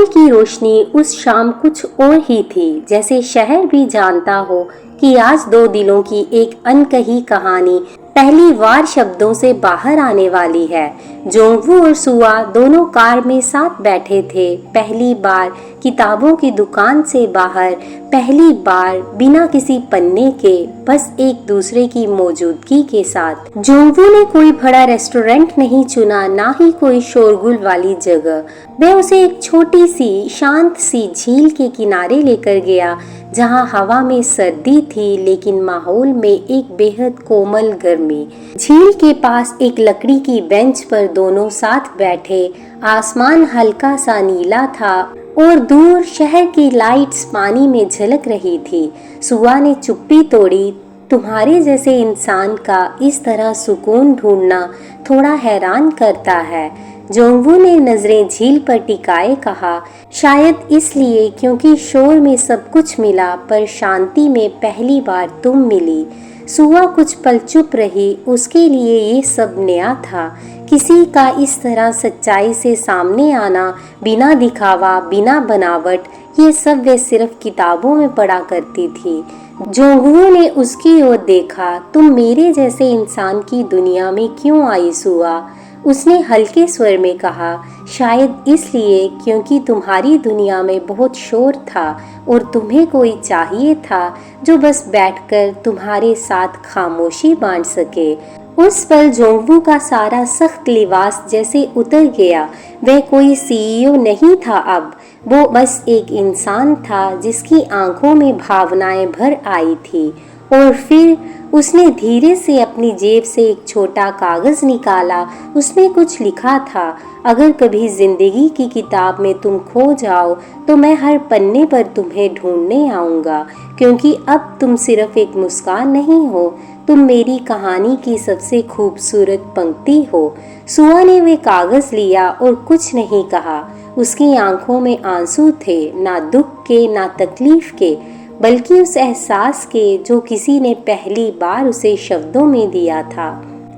की रोशनी उस शाम कुछ और ही थी, जैसे शहर भी जानता हो कि आज दो दिलों की एक अनकही कहानी पहली बार शब्दों से बाहर आने वाली है। जोंगवू और सुआ दोनों कार में साथ बैठे थे, पहली बार किताबों की दुकान से बाहर, पहली बार बिना किसी पन्ने के, बस एक दूसरे की मौजूदगी के साथ। जोंगवू ने कोई बड़ा रेस्टोरेंट नहीं चुना, ना ही कोई शोरगुल वाली जगह। वह उसे एक छोटी सी शांत सी झील के किनारे लेकर गया, जहां हवा में सर्दी थी लेकिन माहौल में एक बेहद कोमल गर्मी। झील के पास एक लकड़ी की बेंच पर दोनों साथ बैठे। आसमान हल्का सा नीला था और दूर शहर की लाइट्स पानी में झलक रही थी। सुआ ने चुप्पी तोड़ी, तुम्हारे जैसे इंसान का इस तरह सुकून ढूंढना थोड़ा हैरान करता है। जोंगवू ने नजरें झील पर टिकाए कहा, शायद इसलिए क्योंकि शोर में सब कुछ मिला पर शांति में पहली बार तुम मिली। सुआ कुछ पल चुप रही, उसके लिए ये सब नया था। किसी का इस तरह सच्चाई से सामने आना, बिना दिखावा, बिना बनावट, ये सब वे सिर्फ किताबों में पढ़ा करती थी। जोंगवू ने उसकी ओर देखा, तुम मेरे जैसे इंसान की दुनिया में क्यों आई सुआ? उसने हल्के स्वर में कहा, शायद इसलिए क्योंकि तुम्हारी दुनिया में बहुत शोर था और तुम्हें कोई चाहिए था जो बस बैठकर तुम्हारे साथ खामोशी बांट सके। उस पल जोंगवू का सारा सख्त लिबास जैसे उतर गया। वह कोई सीईओ नहीं था अब, वो बस एक इंसान था जिसकी आंखों में भावनाएं भर आई थी। और फिर उसने धीरे से अपनी जेब से एक छोटा कागज निकाला। उसमें कुछ लिखा था, अगर कभी जिंदगी की किताब में तुम खो जाओ तो मैं हर पन्ने पर तुम्हें ढूंढने आऊंगा, क्योंकि अब तुम सिर्फ एक मुस्कान नहीं हो, तुम मेरी कहानी की सबसे खूबसूरत पंक्ति हो। सुआ ने वे कागज लिया और कुछ नहीं कहा। उसकी आंखों में आंसू थे, ना दुख के ना तकलीफ के, बल्कि उस एहसास के जो किसी ने पहली बार उसे शब्दों में दिया था।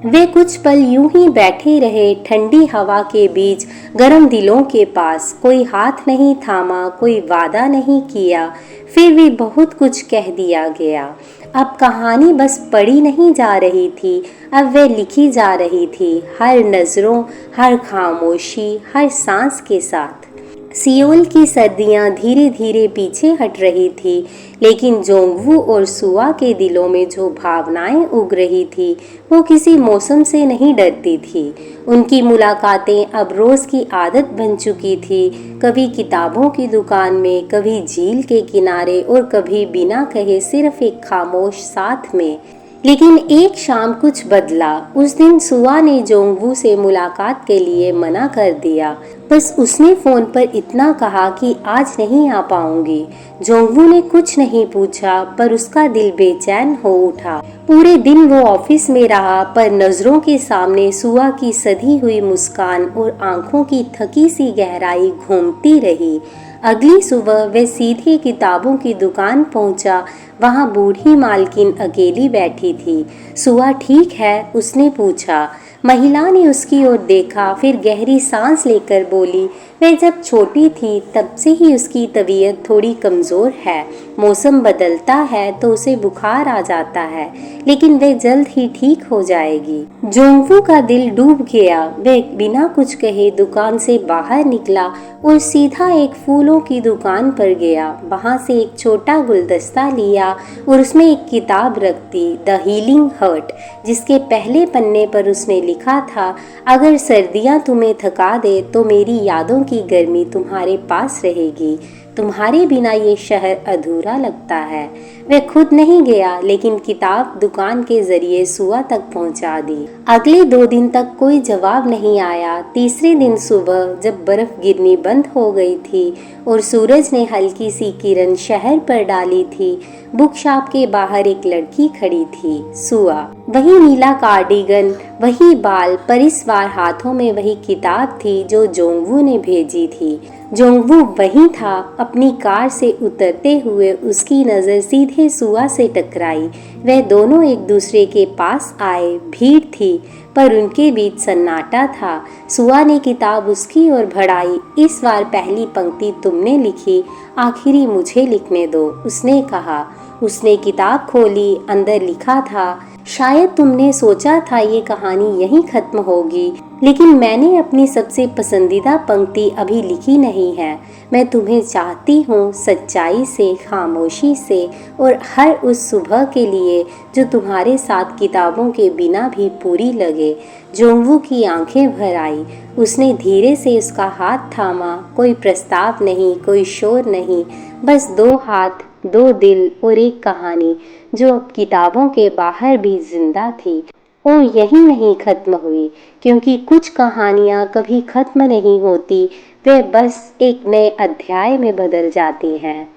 वे कुछ पल यूं ही बैठे रहे, ठंडी हवा के बीच, गर्म दिलों के पास। कोई हाथ नहीं थामा, कोई वादा नहीं किया, फिर भी बहुत कुछ कह दिया गया। अब कहानी बस पढ़ी नहीं जा रही थी, अब वे लिखी जा रही थी, हर नजरों, हर खामोशी, हर सांस के साथ। सियोल की सर्दियां धीरे धीरे पीछे हट रही थी, लेकिन जोंगवू और सुआ के दिलों में जो भावनाएं उग रही थी वो किसी मौसम से नहीं डरती थी। उनकी मुलाकातें अब रोज की आदत बन चुकी थी, कभी किताबों की दुकान में, कभी झील के किनारे और कभी बिना कहे सिर्फ एक खामोश साथ में। लेकिन एक शाम कुछ बदला। उस दिन सुआ ने जोंगवू से मुलाकात के लिए मना कर दिया। बस उसने फोन पर इतना कहा कि आज नहीं आ पाऊंगी। जोंगवू ने कुछ नहीं पूछा, पर उसका दिल बेचैन हो उठा। पूरे दिन वो ऑफिस में रहा, पर नजरों के सामने सुआ की सधी हुई मुस्कान और आंखों की थकी सी गहराई घूमती रही। अगली सुबह वह सीधे किताबों की दुकान पहुंचा। वहां बूढ़ी मालकिन अकेली बैठी थी। सुआ ठीक है? उसने पूछा। महिला ने उसकी ओर देखा, फिर गहरी सांस लेकर बोली, वह जब छोटी थी तब से ही उसकी तबीयत थोड़ी कमज़ोर है। मौसम बदलता है तो उसे बुखार आ जाता है, लेकिन वह जल्द ही ठीक हो जाएगी। जोंगवू का दिल डूब गया। वह बिना कुछ कहे दुकान से बाहर निकला और सीधा एक फूलों की दुकान पर गया। वहां से एक छोटा गुलदस्ता लिया और उसमें एक किताब रख दी, द हीलिंग हर्ट, जिसके पहले पन्ने पर उसने लिखा था, अगर सर्दियां तुम्हें थका दे तो मेरी यादों की गर्मी तुम्हारे पास रहेगी। तुम्हारे बिना ये शहर अधूरा लगता है। वह खुद नहीं गया, लेकिन किताब दुकान के जरिए सुआ तक पहुंचा दी। अगले 2 दिन तक कोई जवाब नहीं आया। तीसरे दिन सुबह जब बर्फ गिरनी बंद हो गई थी और सूरज ने हल्की सी किरण शहर पर डाली थी, बुक शॉप के बाहर एक लड़की खड़ी थी, सुआ। वही नीला कार्डिगन, वही बाल, पर इस बार हाथों में वही किताब थी जो जोंगवू ने भेजी थी। जोंगवू वहीं था। अपनी कार से उतरते हुए उसकी नज़र सीधे सुआ से टकराई। वह दोनों एक दूसरे के पास आए। भीड़ थी पर उनके बीच सन्नाटा था। सुआ ने किताब उसकी ओर बढ़ाई। इस बार पहली पंक्ति तुमने लिखी, आखिरी मुझे लिखने दो, उसने कहा। उसने किताब खोली। अंदर लिखा था, शायद तुमने सोचा था ये कहानी यहीं खत्म होगी, लेकिन मैंने अपनी सबसे पसंदीदा पंक्ति अभी लिखी नहीं है। मैं तुम्हें चाहती हूँ सच्चाई से, खामोशी से और हर उस सुबह के लिए जो तुम्हारे साथ किताबों के बिना भी पूरी लगे। जोंगवू की आंखें भर आई। उसने धीरे से उसका हाथ थामा। कोई प्रस्ताव नहीं, कोई शोर नहीं, बस दो हाथ, दो दिल और एक कहानी जो अब किताबों के बाहर भी जिंदा थी और यही नहीं खत्म हुई, क्योंकि कुछ कहानियाँ कभी खत्म नहीं होती, वे बस एक नए अध्याय में बदल जाती हैं।